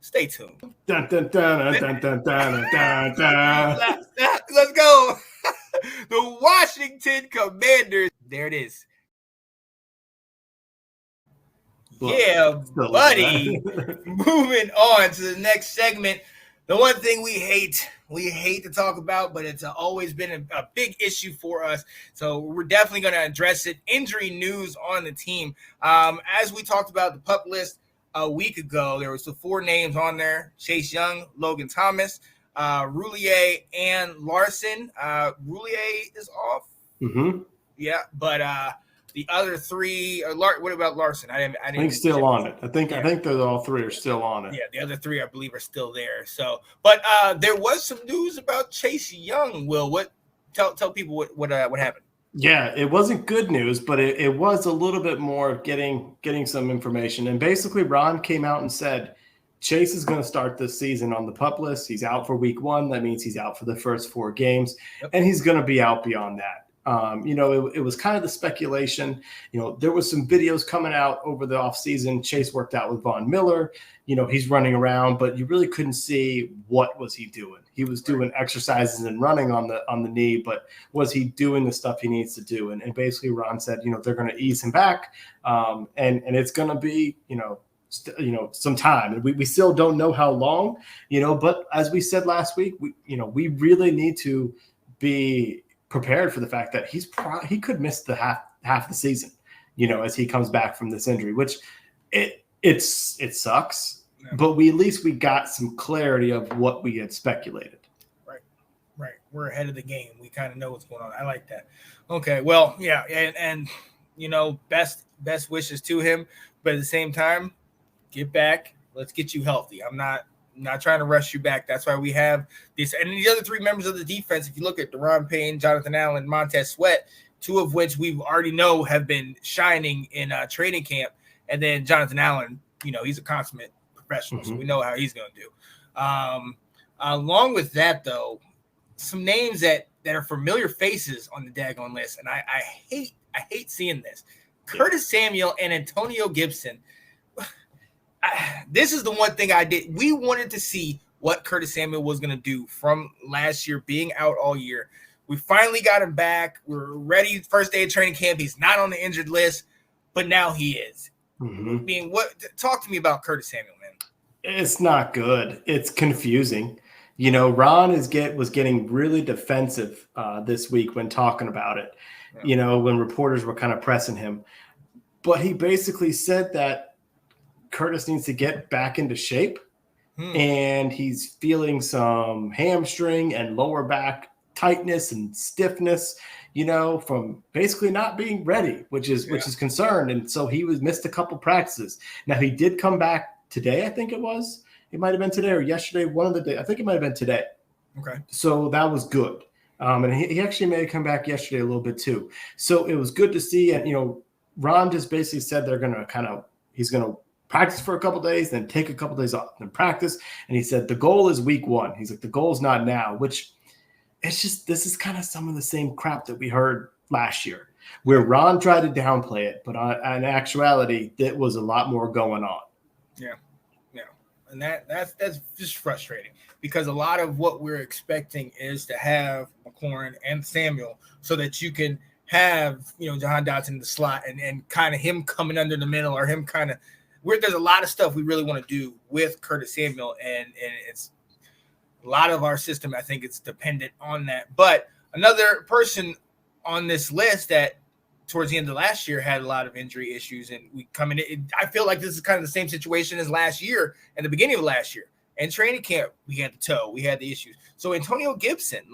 Stay tuned. Dun, dun, dun, dun, dun, dun, dun, dun. Let's go. The Washington Commanders. There it is. Yeah, buddy. Moving on to the next segment. The one thing we hate to talk about, but it's always been a big issue for us. So we're definitely going to address it. Injury news on the team. As we talked about the PUP list a week ago, there was the 4 names on there: Chase Young, Logan Thomas, Roulier, and Larson. Roulier is off. Mm-hmm. Yeah, but the other 3, what about Larson? I think still on it. I think they're all 3 are still on it. Yeah, the other 3 I believe are still there. So, but there was some news about Chase Young. Will, what? Tell people what happened. Yeah, it wasn't good news, but it was a little bit more getting some information. And basically, Ron came out and said Chase is going to start this season on the PUP list. He's out for week 1. That means he's out for the first 4 games, and he's going to be out beyond that. It was kind of the speculation. There was some videos coming out over the offseason. Chase worked out with Von Miller. He's running around, but you really couldn't see what was he doing. He was doing exercises and running on the knee, but was he doing the stuff he needs to do? And basically Ron said, they're going to ease him back, and it's going to be, some time. And we still don't know how long, but as we said last week, we really need to be prepared for the fact that he could miss the half of the season, as he comes back from this injury, which it sucks, but we at least got some clarity of what we had speculated. Right. We're ahead of the game. We kind of know what's going on. I like that. Okay. Well, yeah. And best wishes to him, but at the same time, get back. Let's get you healthy. I'm not trying to rush you back. That's why we have this. And the other 3 members of the defense, if you look at Deron Payne, Jonathan Allen, Montez Sweat, 2 of which we already know have been shining in training camp. And then Jonathan Allen, he's a consummate professional, so we know how he's going to do. Along with that, though, some names that are familiar faces on the daggone list, and I hate seeing this. Curtis Samuel and Antonio Gibson. This is the one thing I did. We wanted to see what Curtis Samuel was going to do from last year, being out all year. We finally got him back. We're ready. First day of training camp. He's not on the injured list, but now he is. Talk to me about Curtis Samuel, man. It's not good. It's confusing. Ron was getting really defensive this week when talking about it, when reporters were kind of pressing him. But he basically said that Curtis needs to get back into shape, and he's feeling some hamstring and lower back tightness and stiffness, from basically not being ready, which is concerned. And so he missed a couple practices. Now he did come back today. I think it might have been today or yesterday. One of the days. I think it might've been today. Okay. So that was good. And he actually may have come back yesterday a little bit too. So it was good to see. And, Ron just basically said he's going to practice for a couple days, then take a couple days off and practice. And he said, the goal is week 1. He's like, the goal is not now, which it's just, this is kind of some of the same crap that we heard last year, where Ron tried to downplay it, but in actuality, there was a lot more going on. Yeah. And that's just frustrating, because a lot of what we're expecting is to have McLaurin and Samuel so that you can have, Jahan Dotson in the slot and kind of him coming under the middle, or him kind of where there's a lot of stuff we really want to do with Curtis Samuel. And it's a lot of our system. I think it's dependent on that. But another person on this list that towards the end of last year had a lot of injury issues, and we come in. I feel like this is kind of the same situation as last year at the beginning of last year. And training camp, we had the toe, we had the issues. So Antonio Gibson,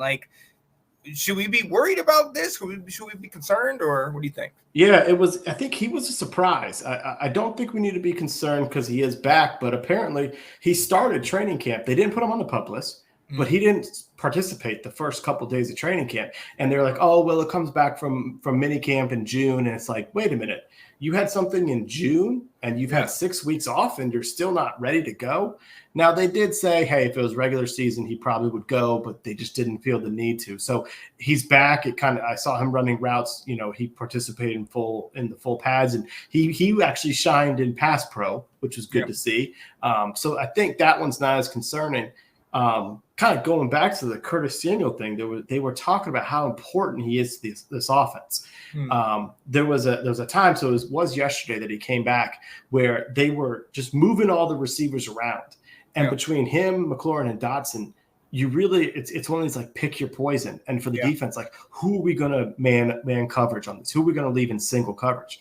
should we be worried about this? Should we be concerned, or what do you think? Yeah, I think he was a surprise. I don't think we need to be concerned because he is back, but apparently he started training camp. They didn't put him on the PUP list, but he didn't participate the first couple of days of training camp. And they're like, oh, well, it comes back from mini camp in June. And it's like, wait a minute, you had something in June and you've had 6 weeks off and you're still not ready to go. Now they did say, hey, if it was regular season, he probably would go, but they just didn't feel the need to. So he's back. I saw him running routes. He participated in the full pads, and he actually shined in pass pro, which was good to see. So I think that one's not as concerning. Kind of going back to the Curtis Samuel thing, they were talking about how important he is to this offense. There was a time, so it was yesterday that he came back, where they were just moving all the receivers around. And between him, McLaurin, and Dotson, it's one of these like pick your poison. And for the defense, like, who are we going to man coverage on this? Who are we going to leave in single coverage?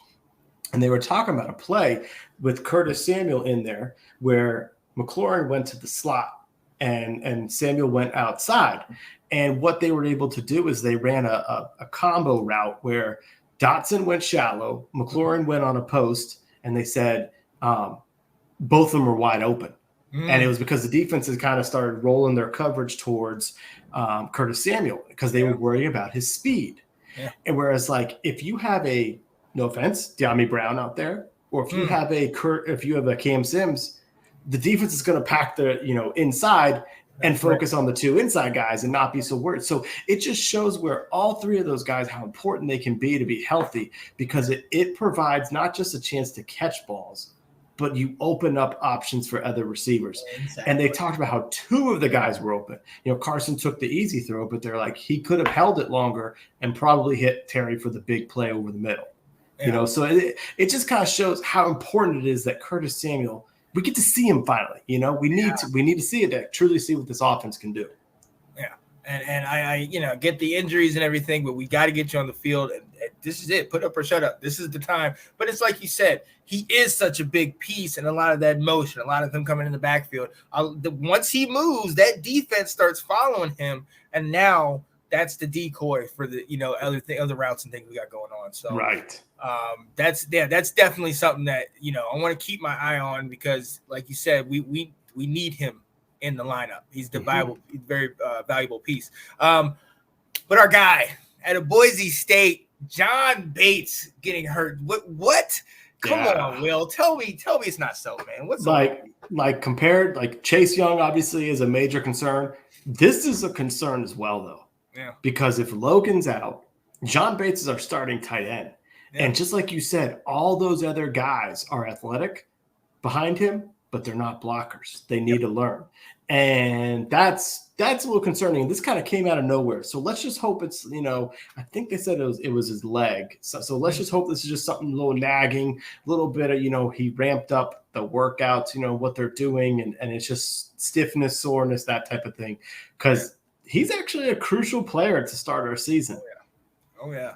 And they were talking about a play with Curtis Samuel in there where McLaurin went to the slot and Samuel went outside. And what they were able to do is they ran a combo route where Dotson went shallow, McLaurin went on a post, and they said both of them were wide open. And it was because the defenses kind of started rolling their coverage towards Curtis Samuel because they were worried about his speed. And whereas, like, if you have no offense, De'Ami Brown out there, or if you have a Cam Sims, the defense is going to pack the inside and focus on the two inside guys and not be so worried. So it just shows where all three of those guys, how important they can be to be healthy, because it provides not just a chance to catch balls, but you open up options for other receivers. Exactly. And they talked about how two of the guys were open. Carson took the easy throw, but they're like, he could have held it longer and probably hit Terry for the big play over the middle. So it just kind of shows how important it is that Curtis Samuel, we get to see him finally. We need to see it to truly see what this offense can do. Yeah. And I get the injuries and everything, but we got to get you on the field. And this is it. Put up or shut up. This is the time. But it's like you said, he is such a big piece, and a lot of that motion, a lot of them coming in the backfield. Once he moves, that defense starts following him, and now that's the decoy for the other routes and things we got going on. So that's definitely something that I want to keep my eye on, because like you said, we need him in the lineup. He's the very valuable piece. But our guy out of Boise State, John Bates, getting hurt. What? Come on, Will. Tell me it's not so, man. What's compared? Like, Chase Young obviously is a major concern. This is a concern as well, though. Yeah. Because if Logan's out, John Bates is our starting tight end. Yeah. And just like you said, all those other guys are athletic behind him, but they're not blockers. They need to learn. And that's a little concerning. This kind of came out of nowhere. So let's just hope it's, I think they said it was his leg. So let's just hope this is just something a little nagging, a little bit of, he ramped up the workouts, what they're doing. And it's just stiffness, soreness, that type of thing. Because he's actually a crucial player to start our season. Oh, yeah.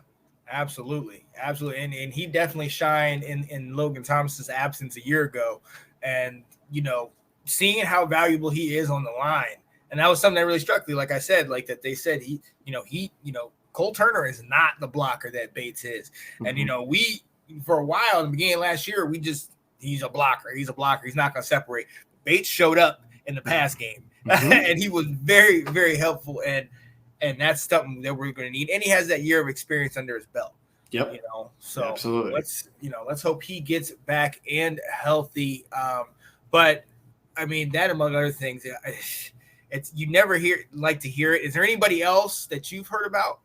Absolutely. And he definitely shined in Logan Thomas's absence a year ago. And, seeing how valuable he is on the line. And that was something that really struck me. Like I said, like that they said Cole Turner is not the blocker that Bates is. And, we, for a while in the beginning of last year, he's a blocker. He's not going to separate. Bates showed up in the pass game and he was very, very helpful. And that's something that we're going to need. And he has that year of experience under his belt. Yep. So absolutely. Let's hope he gets back and healthy. But I mean, that among other things, it's you never like to hear it. Is there anybody else that you've heard about?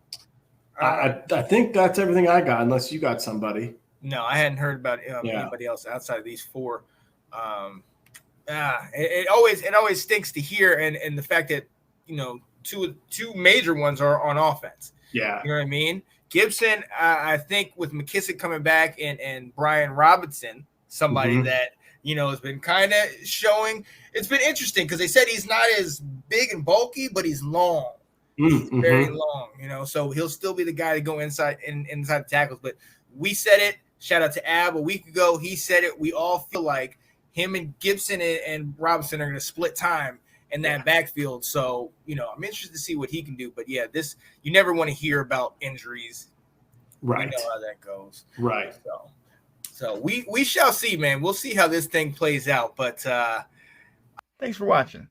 I think that's everything I got, unless you got somebody. No, I hadn't heard about anybody else outside of these four. It always stinks to hear, and the fact that two major ones are on offense. Yeah, you know what I mean. Gibson, I think with McKissick coming back and Brian Robinson, somebody that has been kind of showing. It's been interesting because they said he's not as big and bulky, but he's long. He's very long, so he'll still be the guy to go inside the tackles. But we said it. Shout out to Ab a week ago. He said it. We all feel like him and Gibson and Robinson are going to split time in that backfield. So, I'm interested to see what he can do. But yeah, you never want to hear about injuries. Right. You know how that goes. Right. So we shall see, man. We'll see how this thing plays out. But thanks for watching.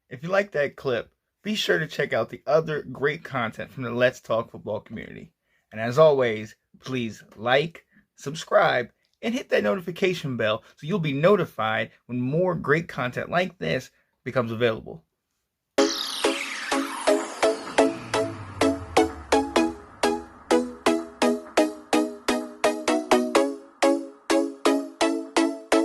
If you like that clip, be sure to check out the other great content from the Let's Talk Football community. And as always, please like, subscribe, and hit that notification bell so you'll be notified when more great content like this becomes available.